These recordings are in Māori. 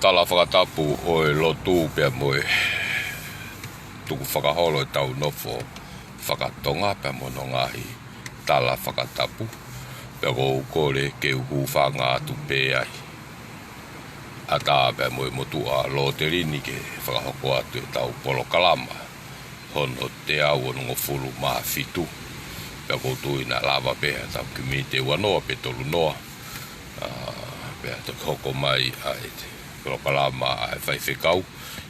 tala whakatapu o e lotu pia moe tuku whakaholo e tau nofo whakatonga pia mono ngahi tala whakatapu pia kou kore ke uhu whanga atu pēai a tā pia moe motu a lo te rini ke whakahoko atu e tau polo kalama hono te au o nungo fulu maa fitu pia kou tui na lava pia tau kimi te wanoa pe tolu noa pia te hoko mai ai Prokalama ai whaiwhekau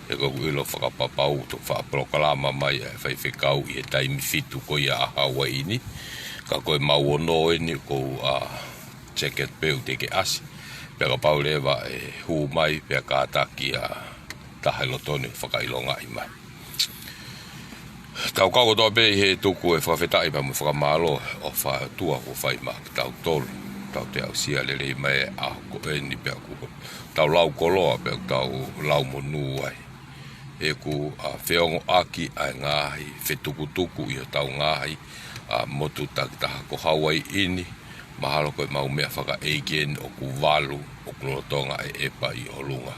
e kou ilo whakapapau to prokalama mai ai whaiwhekau i e taimi fitu ko ia a Hawaii ka koe mau ono e ni kou jacket peu te ke asi pia ka pau lewa e hu mai pia ka ataki a tahelotoni whakailonga i mai tau kako toa pe he tuku e whawhetai pa mu whakamalo o whatua ko whaimak tau tolu tau te au sia lele mai a ko e ni pia kuko tau lau koloa pe tau lau monu ai e ku feongo aki ai ngahi fetukutuku i tau ngahi motu takitaha ko Hawaii ini mahalo ko mau mea whaka eiken o ku walu o kulotonga e epa i olunga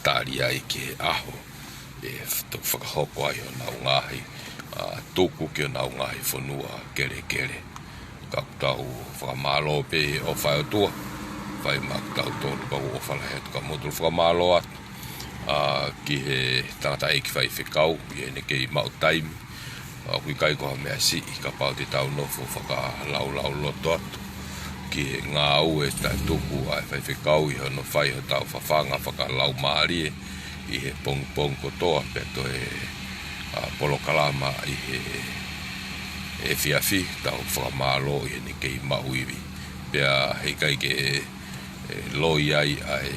tari ai ke aho e tuk whakahoko ai o nau ngahi tuku ki o nau ngahi whanua kere kere ka tau whakamalo pe o whaotua whai mak tau tolu ka o whalahet ka motul whakamalo atu ki he tangata eiki whai whekau i ene kei mau taimi kui kai koha mea si ka pau te tau nofo whaka lau loto atu ki he ngā ue tai tuku ai whai whekau i hono whai ho tau whawhanga whaka lau maari i he pong kotoa peto e polo kalama i he e fiafi tau whakamalo i ene kei mau iwi pia hei kai ke loi ai ai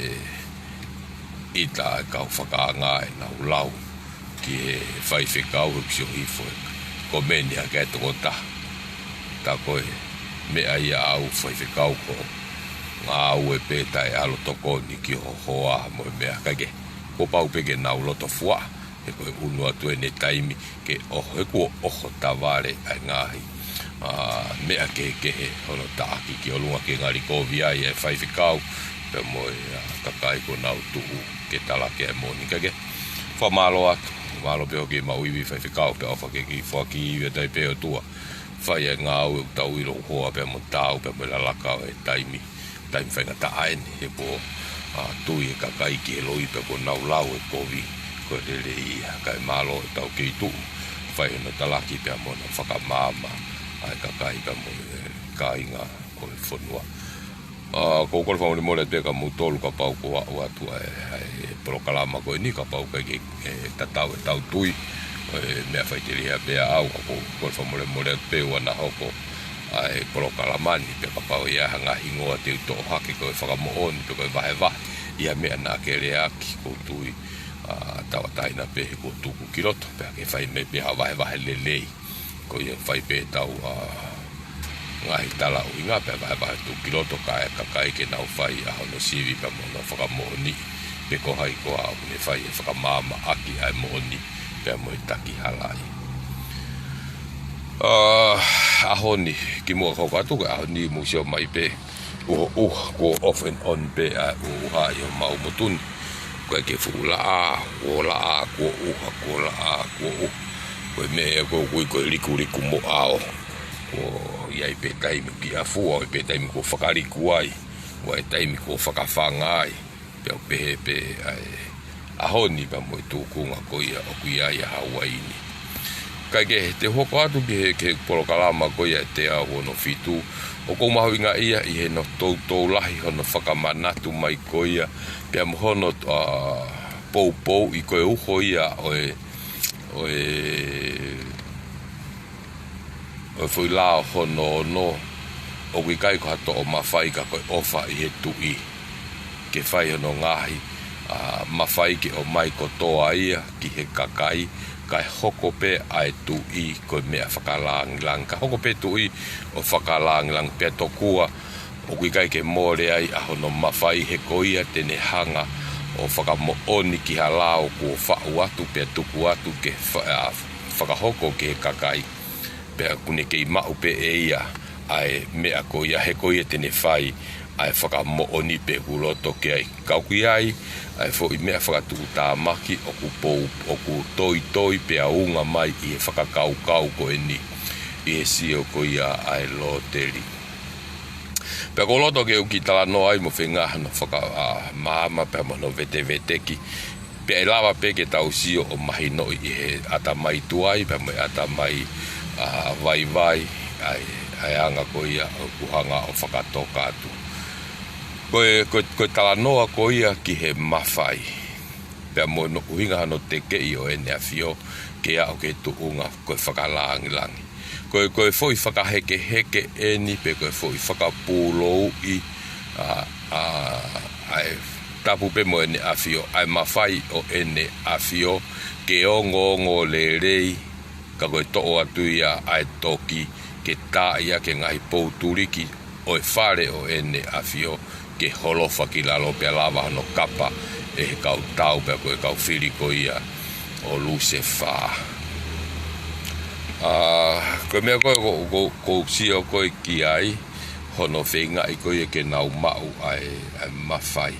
ita kau whakaanga e nau lau ki he whaiwhekau e kisio hifo ko meni a kai toko ta koe mea ia au whaiwhekau ko ngā au e pētai alo toko ni ki ho hoa mo mea kage ko pau peke nau loto fua e koe unu atu e ne taimi ke oho e kua oho taware ai ngahi mea kehe hono taaki ki olunga ke ngari kovi ai e whaiwhekau pe moe kakai ko nau tuhu ke talake e moni kage whamalo atu malo pe hoki mau iwi whaiwhekau pe ofa ke ki whaki iwi e tai peo tua whai e ngā au e tau ilo hoa pe mo tau pe mo lalakau e taimi whainga ta aene he po tui e kakai ki e loi pe ko nau lau e kovi ko lele i kai malo e tau kei tu whai no talaki pe mo na whakamama ai kakai pe mo kainga ko e whanua ko kol fa mo le peka mo tolu ka pau ko wa tu e prokalama ko ni ka pau ke tatau tau tui me fa teria pe au ko kol fa mo le pe wa na hoko ai prokalama ni pe ka pau ia hanga hingo te to haki ko fa mo on pe ko va ia me na ke le aki ko tui tawa taina pe ko tu ku kiloto pe ke fa me pe va le ko ia fa pe tau ngai tala o inga pe va tu kiloto kai ke nau fai a hono sivi pa mo whakamoni pe ko hai ko au ne fai e whakamama aki ai moni pe mo taki halai a honi ki mo ko atu a ni mo sio mai pe ko off and on pe a ha yo mau motun ko ke fula ko la ko me ko liku mo ao o ia pe taimi ki a fua o pe taimi ko whakari kuai o e taimi ko whakawhanga ai pe a honi pa mo tūkunga ko ia o kuia ia Hawaii ni kai ke te hoko atu ki he polokalama ko ia te a hono fitu o ko mahuinga ia i he no tau lahi hono whakamanatu mai ko ia pe mo hono pou i ko e uho ia o foi la hono no o ki kai ko hato o mawhai ka koe ofa i he tui ke whai hono ngahi mawhai ki o mai ko toa ia ki he kakai kai hoko pe ai tui koe mea whakalangilang ka hoko pe tui o whakalangilang pe tokua o ki kai ke more ai a hono mawhai he ko ia tene hanga o whakamo oni ki halao ko whau atu pe tuku atu ke whakahoko ke kakai pe kune ke mau pe ia ai mea ko ia he ko ia tene fai ai whakamooni pe huloto ke ai kauki ai ai fo I mea whakatuku tāmaki o ku toi pe aunga mai I whakakau ko eni I he sio ko ia ai lo teri. Pe ko loto ke uki tala no ai mo whenga no maama pe mo no vete ki pe ai lava pe ke tau sio o mahi no I he atamai tuai pe mo atamai vai ai anga ko ia o kuhanga o whakatoka atu. Koe tala noa ko ia ki he mawhai. Pea mo no uhinga hano te kei o ene a fio ke a o ke tuunga koe whakalangi. Koe foi whakaheke eni pe koe foi whakapūlou I ai tapu pe mo ene a fio ai mawhai o ene a fio ke ongo le rei ka koe to'o atu ia ai toki ke tā ia ke ngahi pouturiki o whare o ene a fio ke holofa ki lalo pe lava no kapa e kau tau pe koe kau whiri ko ia o luse wha. Koe mea ko sio koe ki ai hono whenga I koe ke nau mau ai mawhai.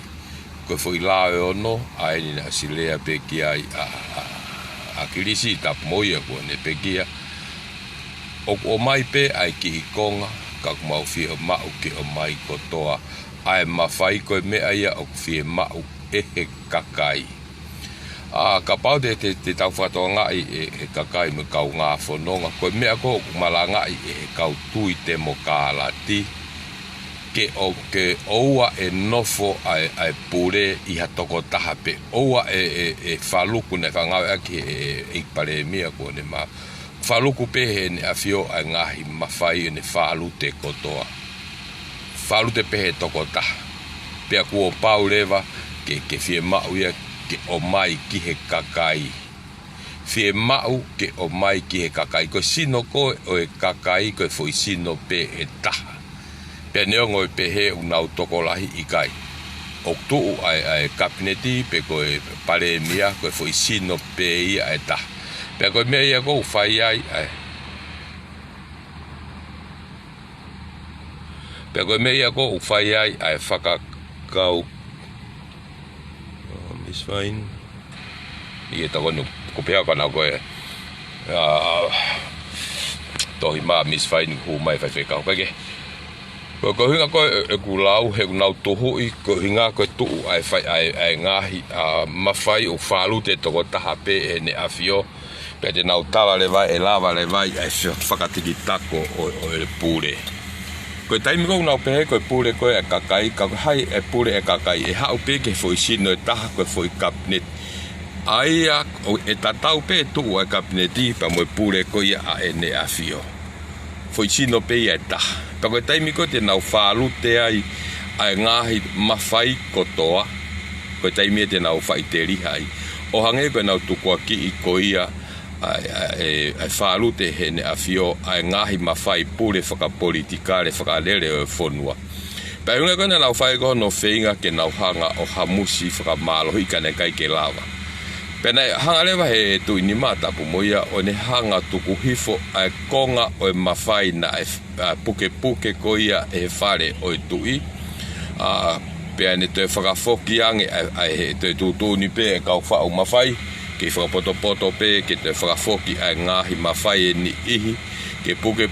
Koe fwoi lawe ono ai ni na silea pe ki ai a kirisi tapu moia ko ne pe kia. O mai pe ai ki hikonga ka kumau whio mau ke o mai kotoa ai mawhai koe mea ia o whio mau he kakai. Ka pau te tau whatoa ngai e kakai me kau ngā whanonga. Koe mea ko malanga e kau tui te mo kālati. Ke oua e nofo ai pure I hatoko taha pe. Oua e whaluku ne whangau aki e pare mea ko ne ma. Whaluku pehe ne a fio ai ngahi mawhai ne whalute kotoa. Whalute pehe toko taha. Pea kua pau lewa ke whie mau ia ke o mai ki he kakai. Whie mau ke o mai ki he kakai. Koe sino koe o e kakai koe fwoi sino pe e taha. Pea neongo e pehe unau toko lahi I kai. O tuu ai kabineti pe koe pare mia koe fwoi sino pe ia e taha. Pea koe mea ia kou whai ai. Pea koe mea ia kou whai ai ai whakakau. Miss Fine. Ia tako nu ko pea kana koe. Tohi maa Miss Fine hu mai whaiwhekau. Peke. Ko hinga koe e kulau he kunau tuhui. Ko hinga koe tuu ai ngahi. Mawhai o whalute toko taha pe e ne a fio. Pea te nau tala le vai e lava le vai ai whakatiki tako o e pure. Koe taimi kou nau pehe koe pure koe e kakai, kako hai e pure e kakai, e hau pe ke fwoi sino e taha koe fwoi kabinet. Aia e tatau pe tuu e kabineti pa mo e pure koe a ene a fio. Fwoi sino pe e taha. Pa koe taimi koe te nau whalute ai ngahi mawhai kotoa. Koe taimi e te nau whai te rihai. O hange koe nau tukua ki I koia ai whalute hene a fio ai ngahi mawhai pure whakapolitikare whakalere o e whonua. Pea hunga koe nau whai koho no whenga ke nau hanga o hamusi whakamalohi kane kai ke lava. Pea nei hanga lewa he tui ni matapu moia o ne hanga tuku hifo ai konga o e mawhai na puke koia e whare o e tui. Pea ne te whakafoki ange ai te tutuni pe e kau whau mawhai. Ke whakapoto pe ke te whakafoki ai ngahi mawhai e ni ihi. Ke puke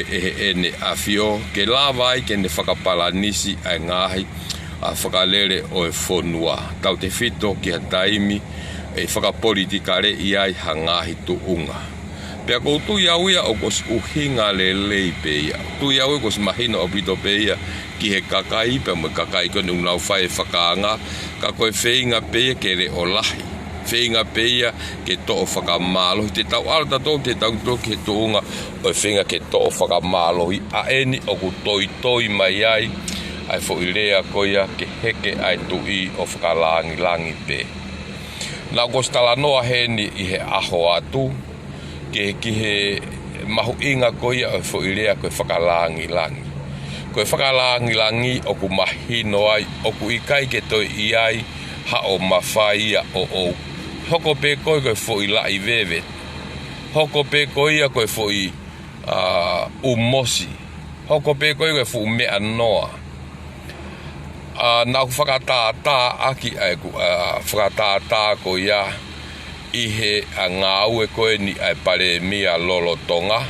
e ne a fio. Ke lava ai ke ne whakapalanisi ai ngahi a whakalere o e whonua. Tau te whito ki ha taimi e whakapolitikare I ai ha ngahi tuunga. Pea kou tui au ia o kos uhinga le lei pe ia. Tui au kos mahina o pito pe ia ki he kakai pe mo kakai kone unau whai whakaanga. Ka koe wheinga pe ia ke re o lahi. Whenga peia ke to'o whakamalohi. Te tau alata tō te tau toki he tuunga o whenga ke to'o whakamalohi. A eni o ku toi mai ai. Ai fo I lea koia ke heke ai tui o whakalangi pe. Nā kostala noa heni I he aho atu. Ke ki he mahu inga koia o fo I lea koe whakalangi. Koe whakalangi o ku mahino ai. O ku ikai ke toi I ai. Ha o mawhai o hoko pe koe fwoi lai vewe. Hoko pe koe koe fwoi umosi. Hoko pe koe fwoi mea noa. nau whakatata aki ai ku whakatata ko ia I he a ngā ue koe ni ai pare mia lolotonga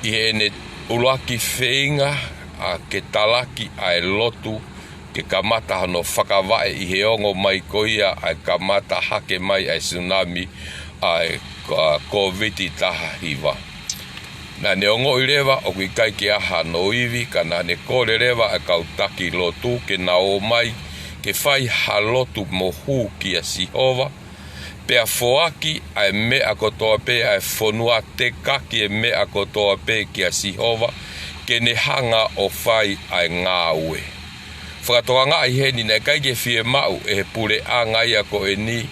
I he ne ulaki whenga a ke talaki ai lotu ke kamata hano whakawae I he ongo mai ko ia ai kamata hake mai ai tsunami ai COVID taha hiwa. Na ne ongo I rewa o kui kai ke aha no iwi kana ne kore rewa ai kautaki lotu ke nao mai ke whai halotu mohu ki a Sihova. Pea foaki ai mea kotoa pe ai fonua te kaki e mea kotoa pe ki a Sihova ke ne hanga o whai ai ngā ue. Whakatoa ngā I heni nei kai ke fie mau e he pure a ngai a ko e ni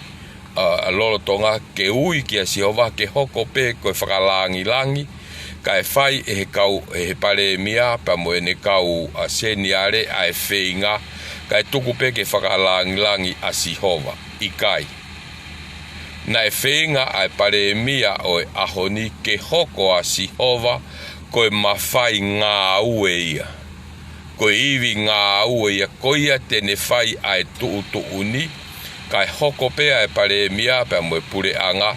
lolotonga ke ui ki a Sihova ke hoko pe koe whakalangi langi ka e whai e he kau e he pare mia pa mo e ne kau a seniare a e whenga ka e tuku pe ke whakalangi langi a Sihova I kai. Na e whenga a e pare mia o e ahoni ke hoko a Sihova koe mawhai ngā ue ia. Koe iwi ngā ue ia koia tene whai a e tuu ni ka e hoko pe a e pare mia pa mo e pure anga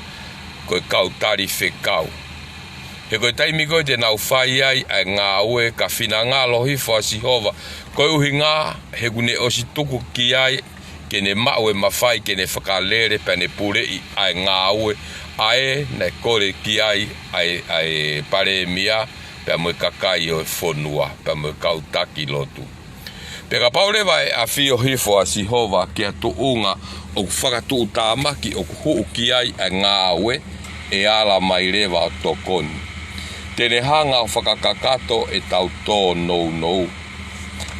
koe kautari whekau. He koe taimi koe te nau whai ai a ngā ue ka whina ngā lohifo a Sihova. Koe uhi ngā he gune osi tuku ki ai ke ne mau e mawhai ke ne whakalere pa ne pure I ai ngā ue ae ne kore ki ai ai pare mia pa mo e kakai o e whonua pa mo e kautaki lotu. Pe ka paurewa e a whio hifo a Sihova ke a tuunga o whakatu tāmaki o kuhu ki ai a ngā ue e ala mai rewa o tokoni. Tene hanga o whakakakato e tau tō nou.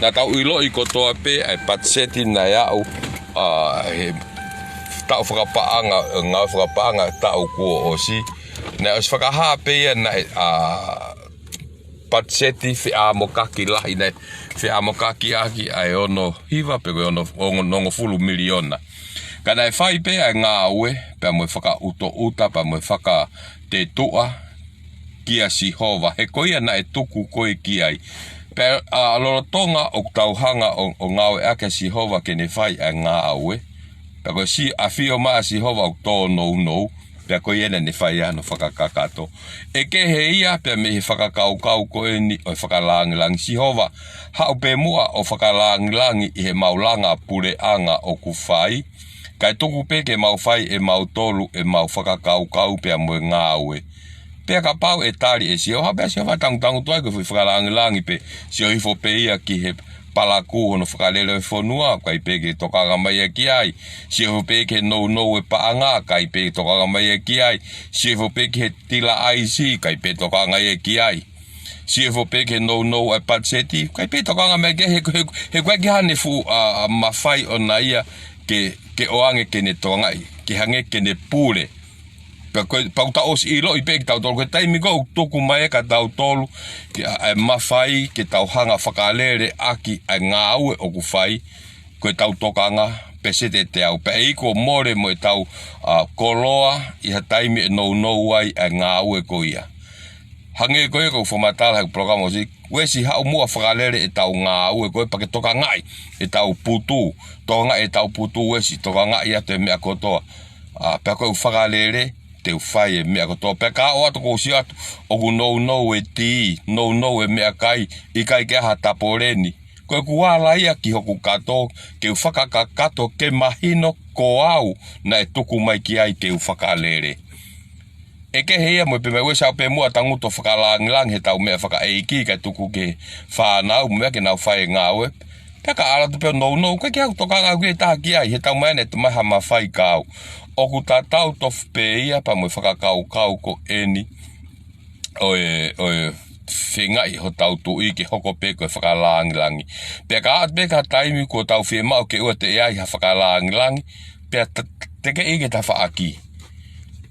Na tau ilo I kotoa pe ai patseti na iau he tau whakapaanga, ngā whakapaanga tau kua osi. Na os whakaha pe ia na patseti whiamokaki lahi nei whiamokaki aki ai ono hiwa pe koe ono nongo fulu miliona. Kana e whai pe ai ngā ue pe mo whaka uta pa mo whaka te tua ki a Sihova. He koia na e tuku koe ki ai. Pe lorotonga o tauhanga o ngāwe ake Sihova ke ne whai ai ngā ue. Pe koe si a whio maa Sihova o tō nou. Pe koe ene ne whai ano whakakakato. E ke he ia pe me he whakakaukau koe ni o whakalangilangi Sihova. Hau pe mua o whakalangilangi I he maulanga pure anga o ku whai. Kai tuku pe ke mau whai e mau tolu e mau whakakaukau pe mo ngā ue. Pea ka pau e tari e Sihova pe Sihova tangu tuai ko whakalangilangi pe Sihofo pe ia ki he palaku hono whakalele e whonua kai pe ke tokanga mai e ki ai. Sihofo pe ke nou e paanga kai pe tokanga mai e ki ai. Sihofo pe ke tila aisi kai pe tokanga e ki ai. Sihofo pe ke nou e patseti kai pe tokanga mai ke he koe ki hane fu mawhai o na ia ke oange ke ne tonga ke hange ke ne pule. Pau ta os ilo I pe tau tolu ke taimi ko tuku mai ka tau tolu ke mawhai ke tau hanga whakalere aki ai ngā ue o ku whai ko tau tokanga pesete te au pe eiko more mo e tau koloa I ha taimi e nou ai ai ngā ue ko ia. Hange koe ko whamatala hau programo si wesi hau mua whakalere e tau ngā ue koe pa ke toka ngai e tau putu toka ngai e tau putu wesi toka ngai atu e mea kotoa pe koe whakalere te whai e mea kotoa. Pe ka o atu ko si atu o ku nou e ti, nou e mea kai I kai ke aha taporeni. Koe ku wala ia ki hoku kato ke whakakakato ke mahino ko au na e tuku mai ki ai ke whakalere. E ke heia mo pe me wesa pe mua tanguto whakalangilang he tau mea whaka eiki kai tuku ke whanau mea ke nau whai ngā ue. Pe ka ala tu pe nou kai ke au tokanga ue taha ki ai he tau mene tu maha ma whai kau. Oku tatau tofu pe ia pa mo whakakau ko eni oe whingai ho tau tui ke hoko pe koe whakalangilangi. Pe ka taimi ko tau whi mau ke ua te iai ha whakalangilangi pe te ke ike ta whaaki.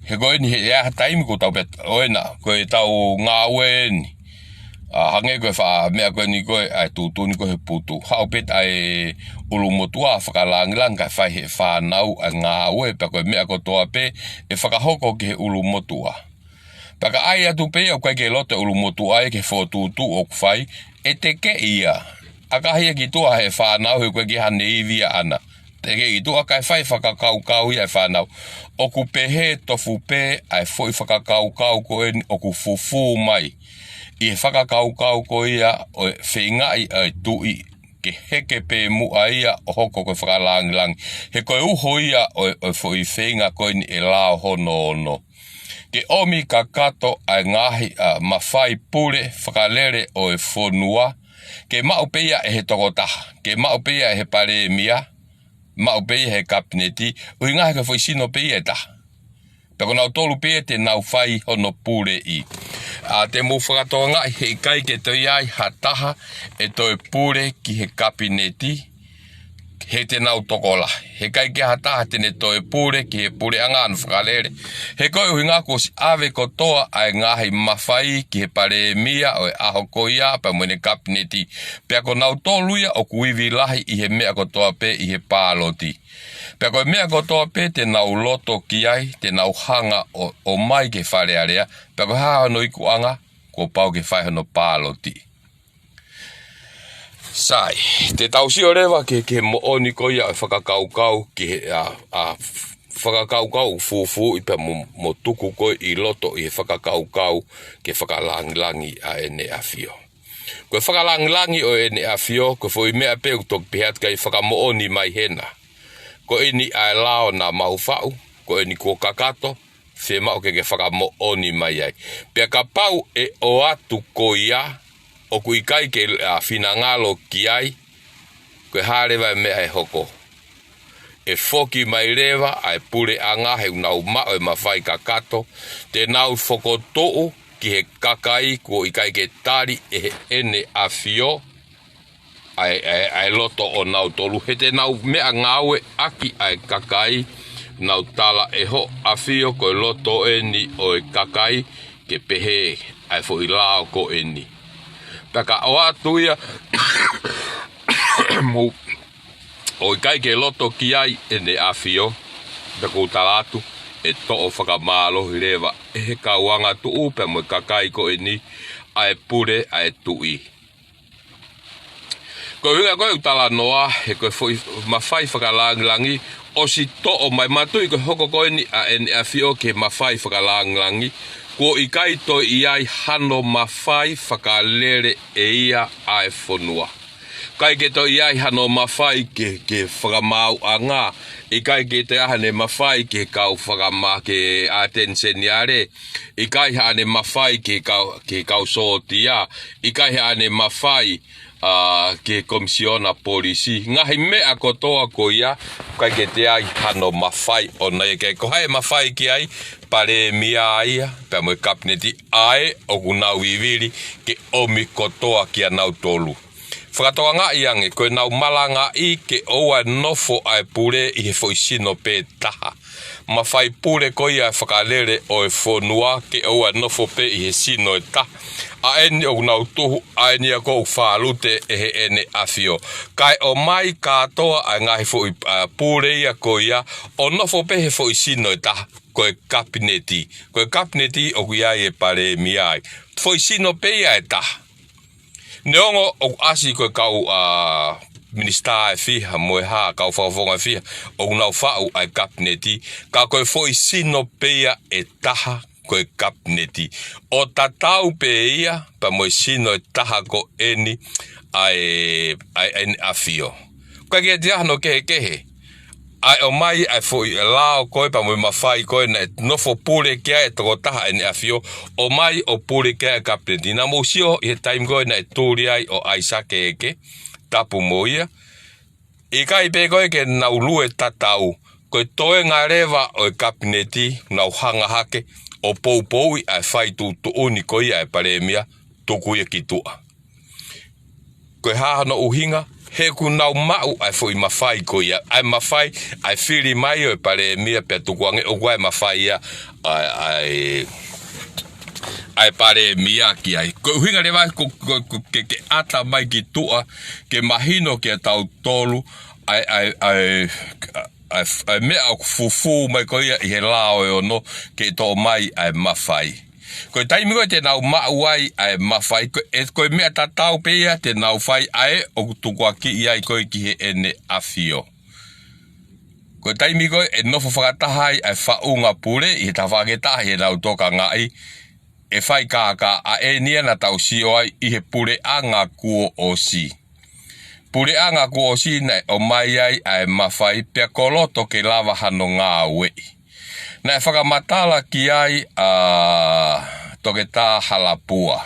He koe ni he ia taimi ko tau pe oena koe tau ngā weni. Hange koe wha mea koe ni koe ai tutu ni koe he putu. Hau pet ai ulumotua whakalangilang kai whai he whanau a ngā ue pe koe mea kotoa pe e whakahoko ke he ulumotua. Paka ai atu pe o kai ke lote ulumotua e ke whotutu o kwhai e te ke ia. Akahi ki tua he whanau he koe ki hane iwia ana. Te ke i tua kai whai whakakaukau i e whanau. Oku pehe tofu pe ai foi whakakaukau koe oku fufu mai. I he whakakaukau koe ia o whingai ai tui ke heke pe mua ia o hoko koe whakalangilangi. He koe uho ia o foi whinga koe ni e lao hono ono. Ke omi kakato ai ngahi mawhai pure whakalere o e whonua. Ke maupea e he tokotaha. Ke maupea e he pare mia. Maupea he kapineti. Ui ngahi ka foi sino pea e taha. Peko nau tolu pea te nau whai hono pure i. Te mu whakatoa ngai he kai ke toi ai hataha e toi pure ki he kapineti. He te nau tokola. He kai ke hataha tene toi pure ki he pure anganu whakalere. He koi hui ngā kosi awe kotoa ai ngahi mawhai ki he pare mia o e aho koia pa mwene kapineti. Pea ko nau toluia o kuiwi lahi i he mea kotoa pe i he pāloti. Pea koe mea kotoa pe te nau loto ki ai, te nau hanga o mai ke wharearea. Pea koe haha no iku anga, ko pau ke whai hono pāloti. Sai, te tausi o rewa ke mo oni koia e whakakaukau ki he whakakaukau fufu i pia mo tuku koe i loto i he whakakaukau ke whakalangilangi a ene a fio. Koe whakalangilangi o ene a fio, koe fo i mea peu tok pihat kai whakamo oni mai hena. Ko ini ai lao na mahufau, ko ini ko kakato, se mau ke whakamo oni mai ai. Pea ka pau e o atu ko ia, o kui kai ke whinangalo ki ai, koe harewa e mea e hoko. E foki mai rewa, ai pure anga he unau mao e mawhai kakato, te nau whokotou ki he kakai, ko i kai ke tari e he ene a fio, ai loto o nau tolu. He te nau mea ngawe aki ai kakai, nau tala e ho a fio koe loto eni o e kakai, ke pehe ai fo i lao ko eni. Taka o atu ia, o i kai ke loto ki ai ene a fio, tako utalatu, e to o whakamalo hi rewa, e he kauanga tu upe mo kakai ko eni, ai pure ai tui. Ko hunga koe utala noa, he koe mawhai whakalangilangi, o si to o mai matui koe hoko koe ni a ene a fio ke mawhai whakalangilangi, ko i kai to i ai hano mawhai whakalere e ia ai whonua. Kai ke to i ai hano mawhai ke whakamau a ngā, i kai ke te ahane mawhai ke kau whakamā ke atenseni are, i kai hane mawhai ke kau sootia, i kai hane mawhai ke komisiona polisi. Ngahi mea kotoa ko ia, kai ke te ai hano mawhai o nei ke ko hai mawhai ki ai, pare mia aia, pia moe kapineti ai o kunau iwiri ke omi kotoa ki a nau tolu. Whakatoa ngā iange, koe nau malanga i ke oua nofo ai pure i he foisino pe taha. Mawhai pure koi ai whakalere o e whonua ke oua nofo pe i he sino e taha. A eni o nau tuhu, a eni a kou whaalute e he ene awhio. Kai o mai katoa ai ngahi fo i pure ia ko ia, o nofo pe he fo i sino e taha, koe kapineti. Koe kapineti o kui ai e pare mi ai. Fo i sino pe ia e taha. Neongo o asi koe kau minister e fiha moe ha, kau whakawhonga fiha, o nau whau ai kapineti, ka koe fo i sino pe ia e taha, koe kapineti. O tatau pe ia, pa moe sino e taha ko eni ai awhio. Koe kia te ahano kehe. Ai o mai ai fo i lao koe pa moe mawhai koe na nofo pure kia e toko taha eni awhio. O mai o pure kia e kapineti. Nā mōsio i he time koe na e tūri ai o aisake eke, tapu moia. I kai pe koe ke nau lue tatau, koe toe ngā rewa o e kapineti, nau hanga hake, o pou ai whai tu uni koe ai paremia, tuku ia ki tua. Koe hahano uhinga, he ku nau mau ai fo i mawhai koe ia, ai mawhai, ai whiri mai o e paremia pia tuku ange, o koe mawhai ia, ai paremia ki ai. Koe uhinga rewa ke ata mai ki tua, ke mahino ke tau tolu, ai mea o fufu mai koia i he lao e ono ke to mai ai mawhai. Koe taimi koe te nau mauai ai mawhai koe mea tatau pea te nau whai ai o tukua ki iai koe ki he ene awhio. Koe taimi koe e nofo whakatahai ai whaunga pure i he tawhaketahi e nau toka ngai e whai kāka a e nia na tau sio ai i he pure anga kuo o si. Pure anga kuo o si nei o mai ai ai mawhai pia koloto ke lava hano ngā wei. Nei whakamatala ki ai toke tā Halapua.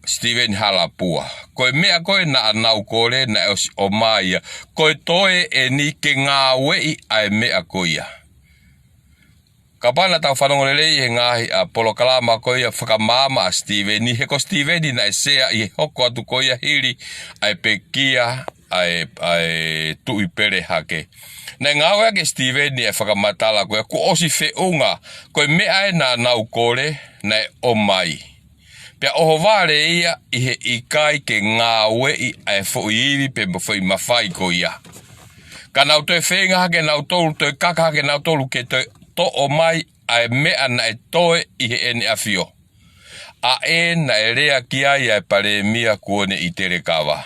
Steven Halapua. Koe mea koe na anau kore na o maia. Koe toe e ni ke ngā wei ai mea koia. Ka pana tau whanongorelei he ngahi a polo kalama koia whakamama a Steveni. He ko Steveni na e sea i hoko atu koia hiri ai pekia ai tui pere hake. Nei ngāwea ke Steveni e whakamatala koia ko osi whiunga koe mea e na nau kore na o mai. Pea oho wāre ia i he ikai ke ngā wei ai whuiiri pe mwhai mawhai koia. Ka nau toi whenga hake nau tolu toi kaka hake nau tolu ke toi to o mai ai mea na e toe i he ene awhio. A e na e rea ki ai ai pare mia kuone i tere kawa.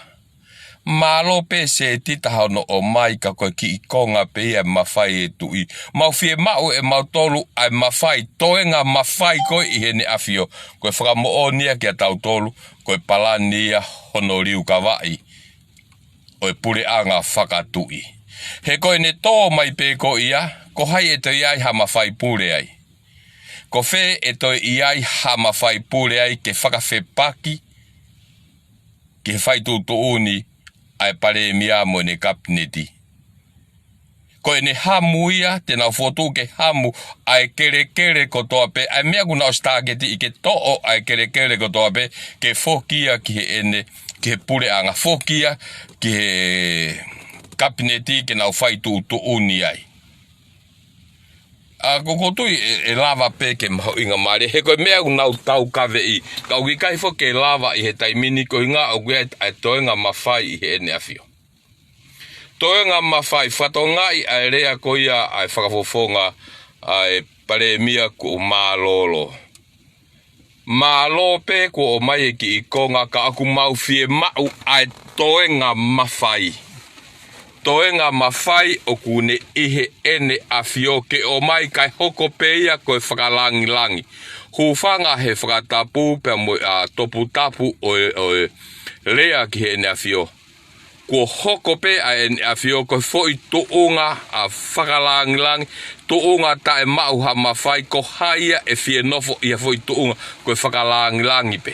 Malo pe se titaha no o mai ka koe ki i konga pe ia mawhai e tui. Mau fie mau e mau tolu ai mawhai toenga mawhai koe i hene awhio. Koe whakamo o nia ki a tau tolu koe palania hono riu kawai. Oe pure anga whakatui. He koe ne tō mai pe ko ia. Ko hai e toi ai ha mawhai pure ai. Ko whe e toi i ai ha mawhai pure ai ke whakawhe paki. Ke whai tūtu uni ai pare mia mo ne kapneti. Ko e ne hamu ia te nau whotu ke hamu ai kere ko toa pe. Ai mea kuna o stageti i ke to'o ai kere ko toa pe. Ke whokia ki he ene ke pure anga. Whokia ki he kapneti ke nau whai tūtu uni ai. Koko tui e lava pe ke maho inga maare. He koe mea unau tau kawe i. Kau ki kai fo ke lava i he taimini ko inga o gwe ai toenga mawhai i he ene awhio. Toenga mawhai whato ngai ai rea ko ia ai whakafofonga ai pare mia ko mālolo. Mālo pe ko o mai e ki i konga ka aku mau fie mau ai toenga mawhai. Toenga mawhai o kune ihe ene awhio ke o mai kai hoko peia koe whakalangi langi. Hufanga he whakatapu pia mo topu tapu o lea ki he ene awhio. Ko hoko pe a ene awhio koe foi tuunga a whakalangi langi. Tuunga ta e mau ha mawhai ko haia e fie nofo ia foi tuunga koe whakalangi langi pe.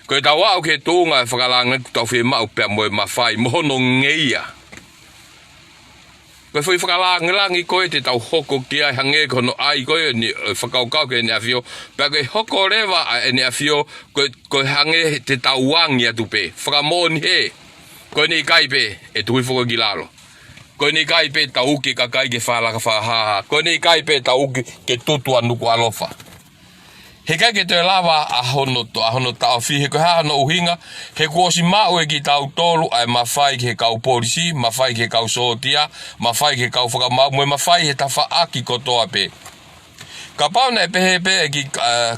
Koe tau au ke tuunga e whakalangi tau fie mau pia mo e mawhai mohono ngeia. Koe fui whakalangi koe te tau hoko ki ai hange kono ai koe ni whakaukau ke ene awhio. Pea koe hoko rewa a ene awhio koe hange te tau wangi atu pe. Whakamoni he. Koe ni kai pe e tui whoko ki lalo. Koe ni kai pe tau uki ka kai ke whalaka whahaha. Koe ni kai pe tau uki ke tutua nuku alofa. He kai ke te lava a hono tau fi he koe hano uhinga. He kuosi mau e ki tau tolu ai mawhai ke kau polisi, mawhai ke kau sotia, mawhai ke kau whakamau, mwe mawhai he tawha aki kotoa pe. Ka pauna e pehe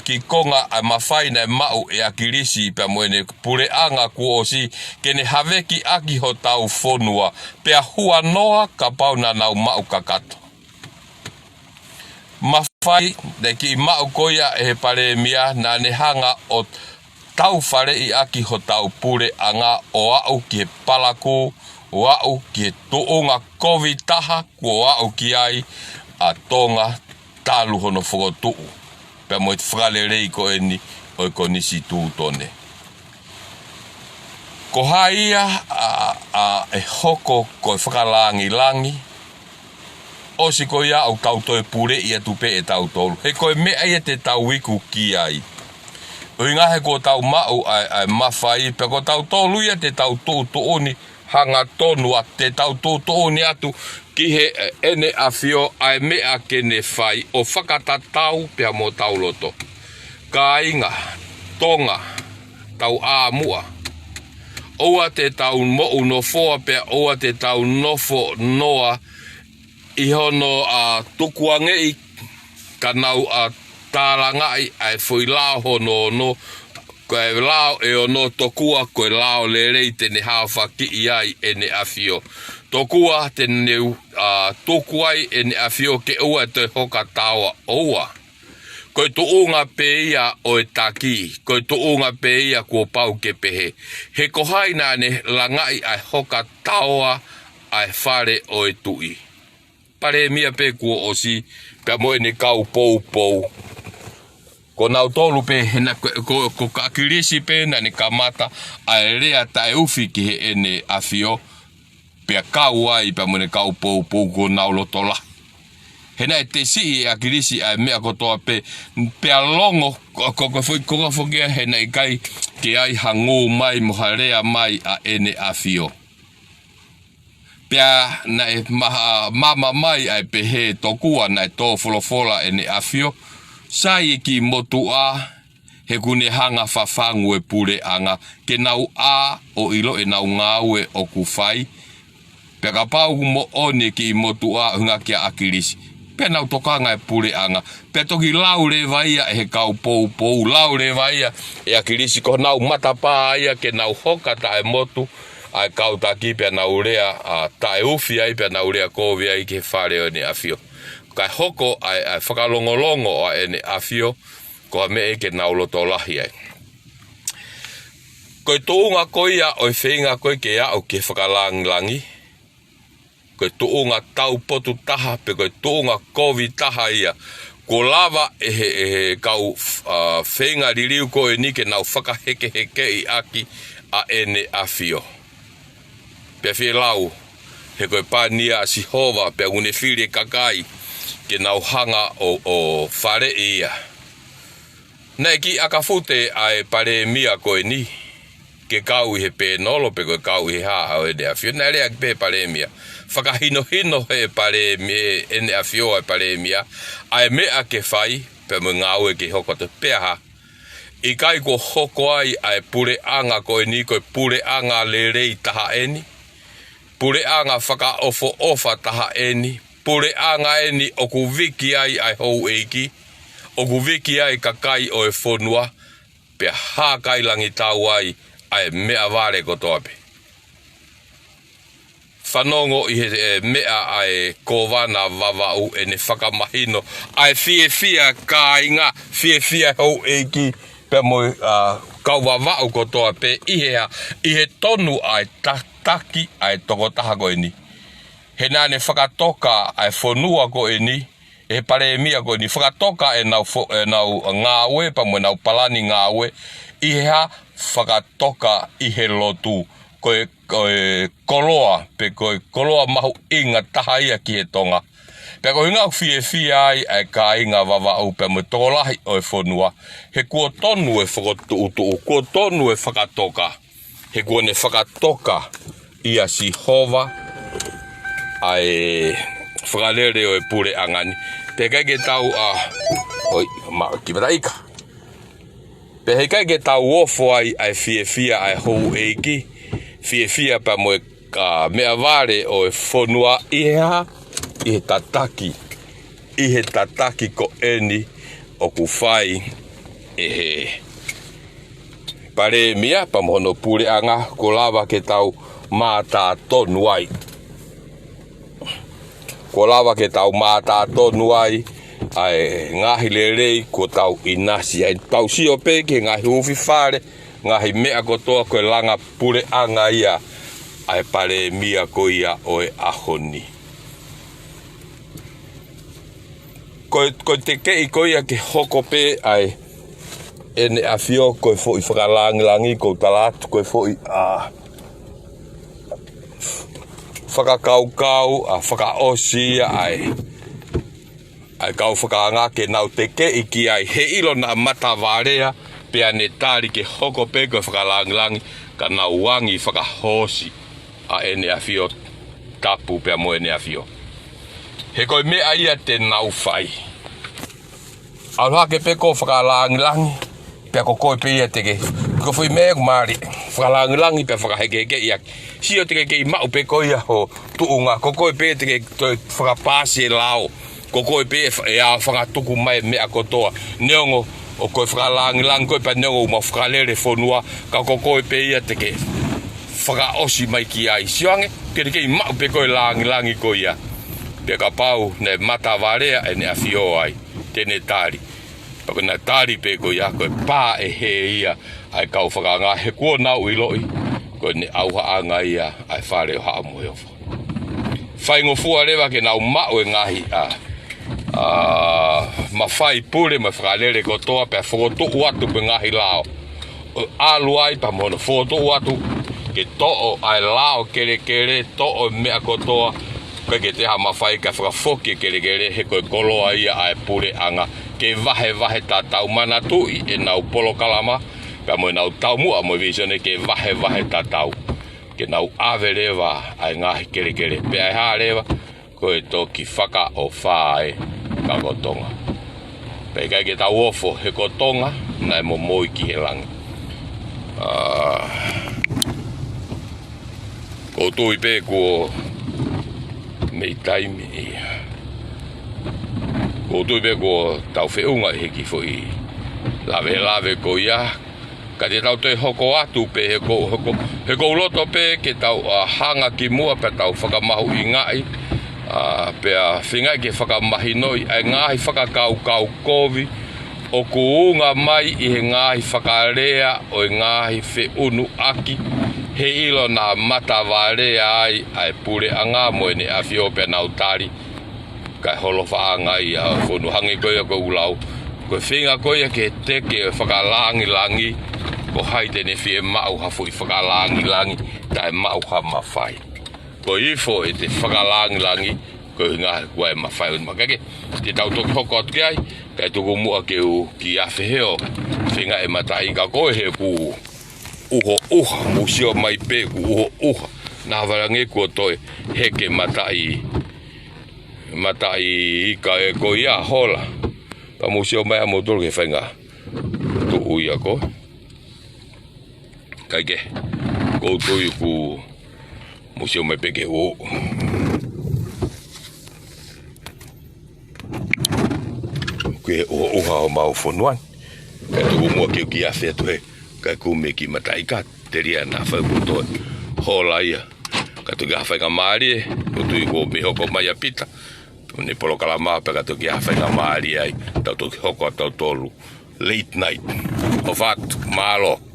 ki konga ai mawhai nei mau e akirisi pe mwene pure anga kuosi ke ne haveki aki ho tau whonua. Pea hua noa ka pauna nau mau kakato. Mawhai de ki mau koia e he pare mia na ne hanga o tau whare i aki ho tau pure anga o au ki he palaku, o au ki he toonga kovitaha, o au ki ai a tonga talu hono whakotuu. Pea mo i whakale rei ko eni o i ko nisi tūtone. Ko haia e hoko ko e whakalangi langi. O si ko ia au kautoe pure i atu pe e tau tolu. He koe mea i te tau iku ki ai. O inga he ko tau mau ai mawhai. Pe ko tau tolu ia te tau tūtuoni hanga tonu a te tau tūtuoni atu ki he ene awhio ai mea kene whai o whakatatau pea mo tau loto. Ka inga, tonga, tau āmua. Oa te tau mo uno foa pea oa te tau nofo noa I hono tukuange I kanau a talangai ai foi lao hono no koe lao e ono tokua koe lao lelei tene hawhaki iai ene afio. Tokua tene tokuai ene afio ke ua te hoka tawa oua. Koe tuunga peia o e taki, koe tuunga peia kua pau ke pehe. He kohaina ne langai ai hoka tawa ai whare o e tui. Pare mia pe kua osi, pe moe ne kau pou pou. Ko nau tolu pe hena ko kakirisi pe na ni kamata ai rea tae ufi ki he ene afio. Pe kau ai pe moe ne kau pou pou ko nau lotola. Hena e te si e akirisi ai mea kotoa pe alongo koka fokia hena i kai ke ai hango mai moharea mai a ene afio. Pea na e mama mai ai pe he tokua na e tō folofola ene afio. Sai e ki motu a he kune hanga whawhangu e pure anga ke nau a o ilo e nau ngāue o kuwhai. Pea ka pau mo one ki motu a hunga kia akirisi. Pea nau tokanga e pure anga. Pea toki laure vaia e he kau pou pou. Laure vaia e akirisi ko nau matapa aia ke nau hoka ta e motu. Ai kau taki pea nau rea ta e ufi ai pea nau rea kovi ai ke whare o ne afio. Kai hoko ai whakalongolongo a ene afio ko me e ke nau loto lahi ai. Koe tuunga koia o whenga koe ke au ke whakalangilangi. Koe tuunga tau potu taha pe koe tuunga kovi taha ia. Ko lava e he kau whenga ririu koe ni ke nau whakaheke heke i aki a ene afio. Pe whie lau he koe pānia si hova pe une whire kakai. Ke nau hanga o whare ia. Nei ki akafute ai pare mia koe ni. Ke kau i he pēnolo pe koe kau i he haa o ene afio. Nei rea ki pe pare mia. Whakahino hino he pare mia ene afio ai pare mia. Ai mea ke whai pe mo ngāue ke hoko te peaha. I kai ko hoko ai pure anga koe ni koe pure anga le rei taha eni. Pure anga whaka ofo ofa taha eni. Pure anga eni oku viki ai hou eiki. Oku viki ai kakai o e whonua. Pe hākai langi tau ai mea vare kotoape. Whanongo i he mea ai kowana wawau e ne whakamahino. Ai fia ka inga fia hou eiki. Pe moi kau wawau kotoape i he tonu ai taki ai tokotaha koe ni. He nā ne whakatoka ai whonua ko e ni, e pare mia ko e ni, whakatoka e nau ngāwe, pa mo nau palani ngāwe, i hea whakatoka i he lotu, koe koloa, pe koe koloa mahu inga taha ia ki he tonga. Pe koe ngau fia ai ka inga wawau, pe mo tokolahi o e whonua, he kua tonu e whakotuutu, kua tonu e whakatoka, he kua ne whakatoka ia si hova, ai whakalere o e pure angani. Pe kai ke tau oi, ki maraika. Pe hei kai ke tau ofo ai fia ai hou eiki. Fia pa mo mea vare o e whonua iha i he tataki. I he tataki ko eni o ku whai e he. Pare mia pa mohono pure anga ko lava ke tau mātā tonu ai. Ko lava ke tau mātā tonu ai ngahi lerei ko tau inasi ai tau sio pe ke ngahi ufi whare ngahi mea kotoa koe langa pure anga ia ai pare mia ko ia o e ahoni. Ko te kei ko ia ke hoko pe ai ene afio koe fo i whakalangilangi ko talatu koe fo i whakakaukau, whakaosi ai kau whakaanga ke nau te kei ki ai he ilo na matawarea pe ane tari ke hoko pe koe whakalangilangi ka nau wangi whakahosi a ene afio tapu pe mo ene afio. He koe mea ia te nau whai. Aroha ke pe ko whakalangilangi pe ko koe pe ia te ke ko fui mea kumari whakalangilangi pe whakaheke ia sio te ke mau pe ko ia ho tuunga ko koe pe te ke whakapase lao Koko pe e a whanga tuku mai mea kotoa. Neongo o koe whakalangi koe pa neongo ma whakalere whonua. Ka koko pe ia te ke whakaosi mai ki ai. Sioange, kere kei mau pe koe langi koe ia. Pe ka pau ne mata varea e ne a whio ai. Tene tari. Pako na tari pe koe ia koe pā e he ia. Ai kau whakanga he kua nau i loi. Koe ne auha anga ia ai whare o haa moe ofa. Whaingo fua rewa ke nau mau e ngahi mawhai pure ma whakalere kotoa pe whokotu atu pe ngahi lao. Alu ai pa mono whokotu atu ke to'o ai lao kere to'o mea kotoa. Koe ke teha mawhai ka whakafoki kere he koe koloa ia ai pure anga. Ke vahe ta tau mana tui e nau polo kalama. Ka moe nau tau mua moe visione ke vahe ta tau. Ke nau ave rewa ai ngahi kere. Pe ai haa rewa koe toki whaka o whae ka kotonga. Pe kai ke tau ofo he kotonga nai mo moi ki he langi. Ko tui pe ko mei taimi ia. Ko tui pe ko tau whiunga heki fui lave ko ia. Ka te tau te hoko atu pe he ko loto pe ke tau hanga ki mua pe tau whakamahu i ngai. Pe a whingai ke whakamahi noi ai ngahi whakakau kovi. O kuunga mai i he ngahi whakarea o i ngahi whiunu aki. He ilo na mata varea ai pure anga moe ne a whio pe nau tari. Kai holo whaangai a whunu hangi koia ko ulau. Ko whinga koia ke teke whakalangi. Ko haite ne fie mau hafu i whakalangi tai mau ha mawhai. Ko ifo e te whakalangi ko ngā kua e mawhai un makake. Te tau toki hoko atu ki ai, kai tuku mua ke u ki awhi heo. Whinga e matai ka koe he ku uha, musio mai pe ku uha. Nā warange kua toi heke matai i ka e ko ia hola. Pa musio mai amo tolu ke whainga tu uia ko. Kai ke, koutou i ku museo mai peke o. Ke oha o mau whonuan. Kai tuku mua ke ki a whetu he. Kai ku me ki matai ka te ria na whai kutoa. Hola ia. Kai tuki a whai ka maari e. Koutou i ku me hoko mai a pita. Ne polo kalama pe ka tuki a whai ka maari ai. Tau tuki hoko a tau tolu. Late night. O whatu, malo.